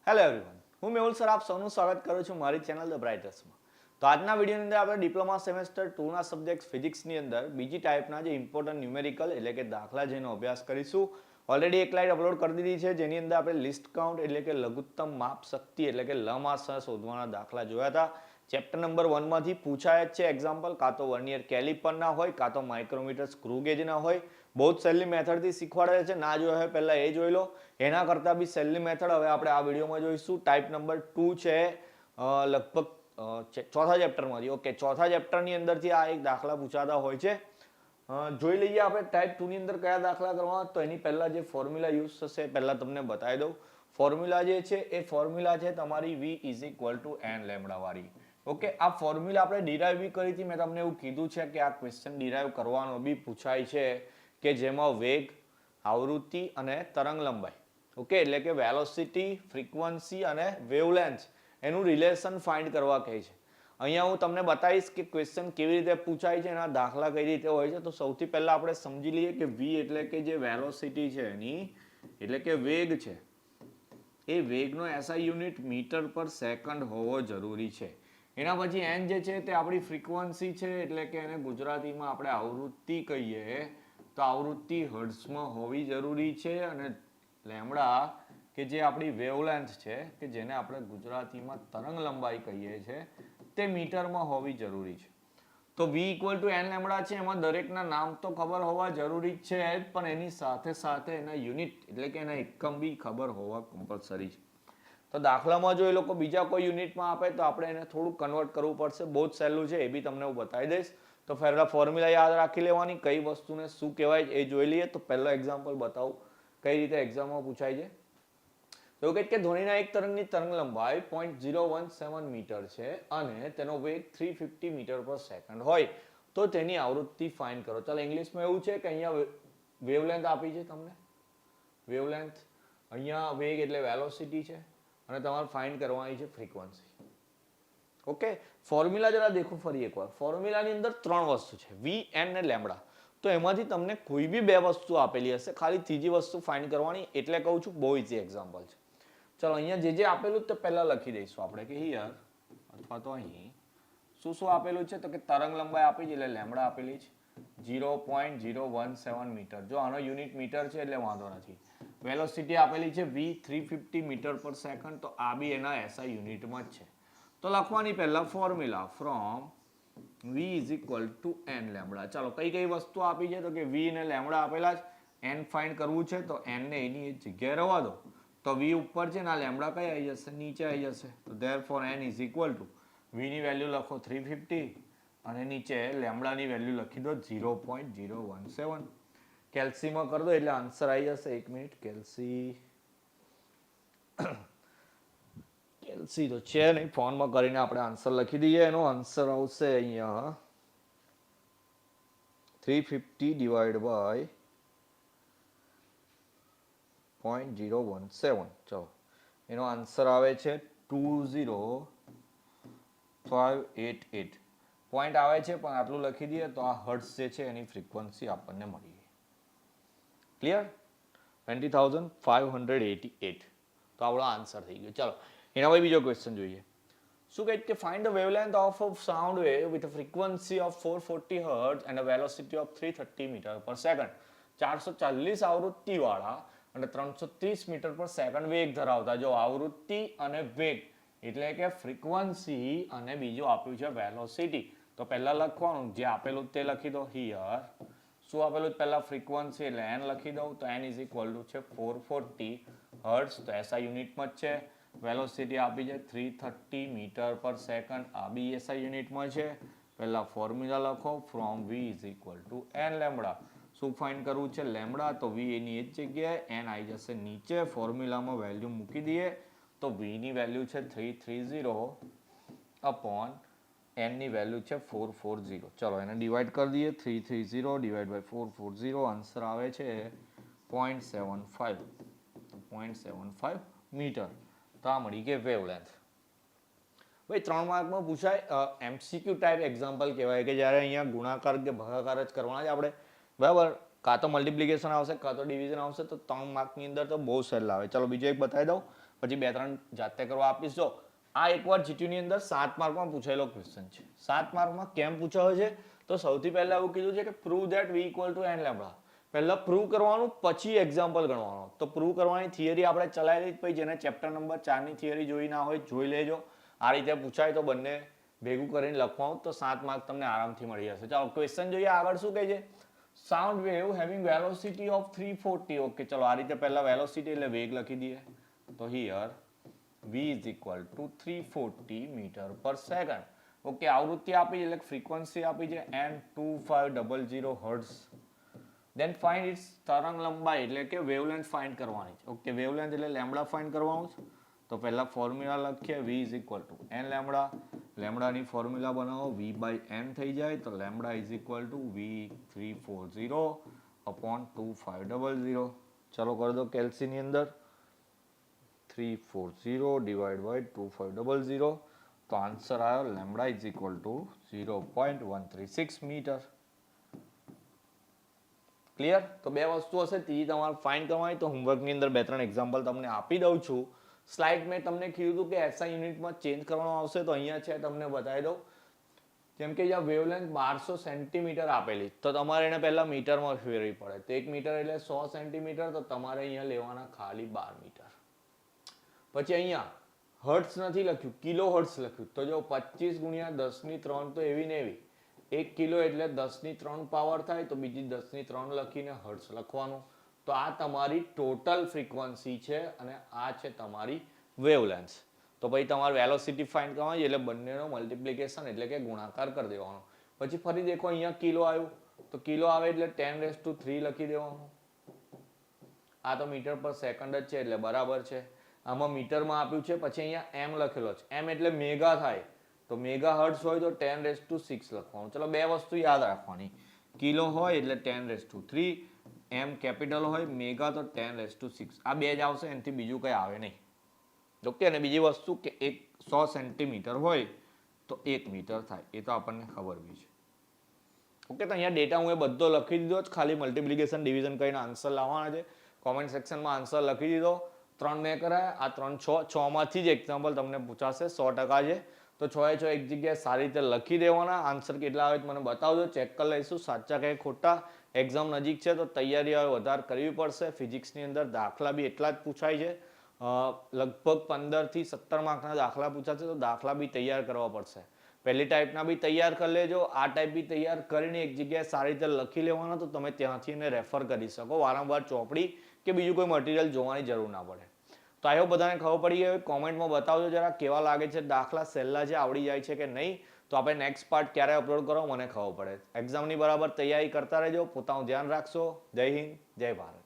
Hello everyone, હું Mehul sir આપ સૌનું સ્વાગત કરું છું મારી ચેનલ ધ બ્રાઇટર્સમાં. તો આજના વિડીયોની અંદર આપણે ડિપ્લોમા સેમેસ્ટર 2ના સબ્જેક્ટ ફિઝિક્સની અંદર બીજી ટાઈપના જે ઇમ્પોર્ટન્ટ ન્યુમેરિકલ એટલે કે દાખલા જેનો અભ્યાસ કરીશું. ઓલરેડી એક સ્લાઇડ અપલોડ કરી દીધી છે જેની અંદર આપણે લિસ્ટ કાઉન્ટ એટલે કે લઘુત્તમ માપ શક્તિ એટલે કે લમાસા શોધવાના દાખલા જોયા હતા. ચેપ્ટર નંબર 1 માંથી પૂછાય જ છે એક્ઝામ્પલ, કાં તો વર્નિયર કેલિપરના હોય કાં તો માઇક્રોમીટર સ્ક્રૂ ગેજના હોય. બહુ જ સહેલી મેથડથી શીખવાડે છે, ના જોયો હોય પહેલાં એ જોઈ લો. એના કરતાં બી સહેલી મેથડ હવે આપણે આ વિડીયોમાં જોઈશું. ટાઈપ નંબર 2 છે લગભગ ચોથા ચેપ્ટરમાંથી. ઓકે, ચોથા ચેપ્ટરની અંદરથી આ એક દાખલા પૂછાતા હોય છે. જોઈ લઈએ આપણે ટાઈપ 2 ની અંદર કયા દાખલા કરવા. તો એની પહેલાં જે ફોર્મ્યુલા યુઝ થશે પહેલાં તમને બતાવી દઉં. ફોર્મ્યુલા જે છે એ ફોર્મ્યુલા છે તમારી v is equal two n lambda વાળી. ઓકે, આ ફોર્મ્યુલા આપણે ડિરાઈવ બી કરી હતી. મેં તમને એવું કીધું છે કે આ ક્વેશ્ચન ડિરાઈવ કરવાનો બી પૂછાય છે કે જેમાં વેગ, આવૃત્તિ અને તરંગ લંબાઈ, ઓકે, એટલે કે વેલોસિટી, ફ્રીક્વન્સી અને વેવલેન્થ એનું રિલેશન ફાઇન્ડ કરવા કહે છે. અહીંયા હું તમને બતાવીશ કે ક્વેશ્ચન કેવી રીતે પૂછાય છે, એના દાખલા કઈ રીતે હોય છે. તો સૌથી પહેલા આપણે સમજી લઈએ કે v એટલે કે જે વેલોસિટી છે એની એટલે કે વેગ છે, એ વેગનો SI unit metre per second હોવો જરૂરી છે. એના પછી n જે છે તે આપણી ફ્રીક્વન્સી છે એટલે કે એને ગુજરાતીમાં આપણે આવૃત્તિ કહીએ તો આવૃત્તિ હર્ટ્ઝમાં હોવી જરૂરી છે. અને લેમ્બડા કે જે આપણી વેવલેન્થ છે કે જેને આપણે ગુજરાતીમાં તરંગ લંબાઈ કહીએ છીએ તે મીટરમાં હોવી જરૂરી છે. તો v equal to n lambda છે, એમાં દરેકના નામ તો ખબર હોવા જરૂરી છે જ, પણ એની સાથે સાથે એના યુનિટ એટલે કે એના એકમ બી ખબર હોવા કમ્પલસરી છે. તો દાખલામાં જો એ લોકો બીજા કોઈ યુનિટમાં આપે તો આપણે એને થોડું કન્વર્ટ કરવું પડશે. બહુ જ સહેલું છે, એ બી તમને હું બતાવી દઈશ. તો પહેલા ફોર્મ્યુલા યાદ રાખી લેવાની, કઈ વસ્તુને શું કહેવાય એ જોઈ લઈએ. તો પહેલો એક્ઝામ્પલ બતાવું કઈ રીતે એક્ઝામમાં પૂછાય છે. તો એવું કે ધ્વનિના એક તરંગની તરંગ લંબાઈ 0.017 મીટર છે અને તેનો વેગ 350 મીટર પર સેકન્ડ હોય તો તેની આવૃત્તિ ફાઇન્ડ કરો. ચાલો ઇંગ્લિશમાં એવું છે કે અહીંયા વેવલેન્થ આપી છે તમને, વેવલેન્થ, અહીંયા વેગ એટલે વેલોસિટી છે અને તમારે ફાઇન્ડ કરવાની છે ફ્રીક્વન્સી. ઓકે, ફોર્મ્યુલા જરા દેખો ફરી એકવાર. ફોર્મ્યુલાની અંદર ત્રણ વસ્તુ છે, v, n અને લેમ્બડા. તો એમાંથી તમને કોઈ બી બે વસ્તુ આપેલી હશે, ખાલી ત્રીજી વસ્તુ ફાઇન્ડ કરવાની. એટલે કહું છું બહુ ઇઝી એક્ઝામ્પલ છે. ચલો અહીંયા જે આપેલું તે પહેલા લખી દઈશું આપણે કે હિયર અથવા તો અહીં શું શું આપેલું છે. તો કે તરંગ લંબાઈ આપી છે એટલે લેમ્બડા આપેલી છે 0.017 મીટર. જો આનો યુનિટ મીટર છે એટલે વાંધો નથી. વેલોસિટી આપેલી છે v 350 મીટર પર સેકન્ડ, તો આ બી એના એસઆઈ યુનિટમાં જ છે. તો લખવાની પહેલા formula from v is equal two n lambda. ચાલો કઈ કઈ વસ્તુ આપી છે તો કે v ને લેમ્બડા આપેલા છે. n ફાઇન્ડ કરવું છે તો n ને એની જગ્યાએ રહેવા દો. તો v ઉપર છે ને આ લેમ્બડા કઈ આવી જશે, નીચે આવી જશે. તો therefore n is equal two v ની વેલ્યુ લખો 350 અને નીચે લેમ્બડાની વેલ્યુ લખી દો 0.017. કેલ્સીમાં કરી દો એટલે આન્સર આવી જશે. એક મિનિટ, કેલ્સી તો છે નહીં, ફોનમાં કરીને આપણે આન્સર લખી દઈએ. એનો આન્સર આવશે અહીંયા 350 ડિવાઈડ બાય 0.017. ચલો એનો આન્સર આવે છે 20588. પોઈન્ટ આવે છે પણ આટલું લખી દઈએ તો આ હર્ટ્ઝ જે છે એની ફ્રીક્વન્સી આપણને મળી. ક્લિયર? 20,588. તો આપણો આન્સર થઈ ગયો. ચાલો એના પછી બીજો ક્વેશ્ચન જોઈએ. શું કહે છે? Find the wavelength of a sound wave with a frequency of 440 hertz and a velocity of 330 metre per second. 440 આવૃત્તિ વાળા અને 330 મીટર પર સેકન્ડ વેગ ધરાવતા. જો આવૃત્તિ અને વેગ એટલે કે ફ્રીક્વન્સી અને બીજું આપ્યું છે વેલોસિટી. તો પહેલા લખવાનું જે આપેલું તે લખી દો. હિયર શું આપેલું પહેલા ફ્રીક્વન્સી એટલે n લખી દઉં. તો n ઇઝ ઇક્વલ ટુ છે 440 હર્ટ્ઝ, તો એસઆઈ યુનિટમાં જ છે. વેલોસિટી આપી છે 330 મીટર પર સેકન્ડ, આ બી એસઆઈ યુનિટમાં છે. પહેલા ફોર્મ્યુલા લખો from v is equal two n lambda. શું ફાઇન્ડ કરવું છે? લેમ્બડા. તો v એની એક જગ્યાએ, n આવી જશે નીચે. ફોર્મ્યુલામાં વેલ્યુ મૂકી દઈએ તો v ની વેલ્યુ છે 330 અપોન n ની વેલ્યુ છે 440. ચલો એને ડિવાઈડ કરી દઈએ. 330 ડિવાઈડ બાય 440 આન્સર આવે છે 0.75. 0.75 મીટર. તો આ મળી ગઈ વેવલેન્થ. ભાઈ 3 માર્કમાં પૂછાય એમસીક્યુ ટાઈપ એક્ઝામ્પલ કહેવાય કે જ્યારે અહીંયા ગુણાકાર કે ભાગાકાર જ કરવાના છે આપણે, બરાબર. કાં તો મલ્ટિપ્લિકેશન આવશે કાં તો ડિવિઝન આવશે. તો 3 માર્કની અંદર તો બહુ સહેલા આવે. ચલો બીજો એક બતાવી દઉં. પછી 2-3 જાતે કરવા આપીશ. જો આ એકવાર જીટીયુ ની અંદર 7 માર્કમાં પૂછાયેલો ક્વેશ્ચન છે. 7 માર્કમાં કેમ પૂછાયો છે તો સૌથી પહેલા એવું કીધું છે કે prove that v equal to n lambda. પહેલા પ્રૂવ કરવાનું પછી એક્ઝામ્પલ ગણવાનું. તો પ્રૂવ કરવાની થિયરી આપણે ચલાવેલી જ, પછી જેને ચેપ્ટર નંબર 4 ની થિયરી જોઈ ના હોય જોઈ લેજો. આ રીતે પૂછાય તો બંને ભેગું કરીને લખવાનું તો 7 માર્ક તમને આરામથી મળી જશે. ચાલો ક્વેશ્ચન જોઈએ આગળ શું કહે છે. Sound wave having velocity of 340. Okay ચલો આ રીતે પહેલા વેલોસિટી એટલે વેગ લખી દઈએ. તો here v is equal to 340 metre per second. Okay આવૃત્તિ આપી છે એટલે ફ્રીક્વન્સી આપી છે n2500 hertz. Then find it's તરંગ લંબાઈ એટલે કે વેવલેન્થ ફાઇન્ડ કરવાની છે. ઓકે વેવલેન્થ એટલે લેમ્બડા ફાઇન્ડ કરવાનું છે. તો પહેલા ફોર્મ્યુલા લખીએ v is equal to n lambda. લેમ્બડાની ફોર્મ્યુલા બનાવો v by n થઈ જાય તો lambda is equal to v340 upon 2500. ચલો કરી દો કેલ્સીની અંદર 340 ડિવાઇડ બાય 2500 તો આન્સર આવ્યો lambda is equal to 0.136 metre. Clear. તો બે વસ્તુ હશે, ત્રીજી તમારે ફાઇન્ડ કરવાની. તો હોમવર્કની અંદર 2-3 એક્ઝામ્પલ તમને આપી દઉં છું. સ્લાઇડ મેં તમને કીધું હતું કે એસઆઈ યુનિટમાં ચેન્જ કરવાનો આવશે તો અહીંયા છે તમને બતાવી દઉં. જેમ કે અહીંયા વેવલેન્થ 1200 સેન્ટીમીટર આપેલી તો તમારે એને પહેલા મીટરમાં ફેરવી પડે. તો 1 મીટર એટલે 100 સેન્ટીમીટર તો તમારે અહીંયા લેવાના ખાલી 12 મીટર. પછી અહીંયા હર્ટ્સ નથી લખ્યું, કિલો હર્ટ્સ લખ્યું. તો જો 25 ગુણ્યા 10 ની 3 તો એવી ને એવી 1 કિલો એટલે 10 ની 3 પાવર થાય તો બીજી 10 ની 3 લખીને હર્ટ્સ લખવાનું. તો આ તમારી ટોટલ ફ્રીક્વન્સી છે અને આ છે તમારી વેવલેન્થ. તો પછી તમારે વેલોસિટી ફાઇન્ડ કરવાની એટલે બંનેનો મલ્ટિપ્લિકેશન એટલે કે ગુણાકાર કરી દેવાનો. પછી ફરી દેખો અહીંયા કિલો આવ્યું તો કિલો આવે એટલે 10⁻³ લખી દેવાનું. આ તો મીટર પર સેકન્ડ જ છે એટલે બરાબર છે. આમાં મીટરમાં આપ્યું છે પછી અહીંયા એમ લખેલો છે. એમ એટલે મેગા થાય તો મેગા હર્ટ્ઝ હોય તો 10⁻6 લખવાનું. ચલો બે વસ્તુ યાદ રાખવાની. કિલો હોય એટલે 10⁻3, એમ કેપિટલ હોય, મેગા તો 10⁻6. આ બે જ આવશે, એનાથી બીજું કંઈ આવે નહીં. ઓકે. અને બીજી વસ્તુ કે 100 સેન્ટીમીટર હોય તો 1 મીટર થાય એ તો આપણને ખબર બી છે. ઓકે. તો અહીંયા ડેટા હું એ બધો લખી દીધો જ, ખાલી મલ્ટિપ્લિકેશન ડિવિઝન કરીને આન્સર લાવવાના છે. કોમેન્ટ સેક્શનમાં આન્સર લખી દીધો. 3 મેં કરાયા, આ 3 6 માંથી જ એક્ઝામ્પલ તમને પૂછાશે 100% છે. તો 6 એ 6 એક જગ્યાએ સારી રીતે લખી દેવાના. આન્સર કેટલા આવે મને બતાવજો, ચેક કરી લઈશું સાચા કે ખોટા. એક્ઝામ નજીક છે તો તૈયારી હવે વધારે કરવી પડશે. ફિઝિક્સની અંદર દાખલા બી એટલા જ પૂછાય છે. લગભગ 15 થી 17 માર્કના દાખલા પૂછાશે તો દાખલા બી તૈયાર કરવા પડશે. પહેલી ટાઈપના બી તૈયાર કરી લેજો. આ ટાઈપ બી તૈયાર કરીને એક જગ્યાએ સારી રીતે લખી લેવાના તો તમે ત્યાંથી એને રેફર કરી શકો. વારંવાર ચોપડી કે બીજું કોઈ મટીરિયલ જોવાની જરૂર ના પડે. તો આઈ હોપ બધાને ખબર પડી ગઈ. કોમેન્ટમાં બતાવજો જરા કેવા લાગે છે દાખલા, સહેલા છે, આવડી જાય છે કે નહીં. તો આપણે નેક્સ્ટ પાર્ટ ક્યારે અપલોડ કરો મને ખબર પડે. એક્ઝામની બરાબર તૈયારી કરતા રહેજો. પોતાનું ધ્યાન રાખશો. જય હિન્દ, જય ભારત.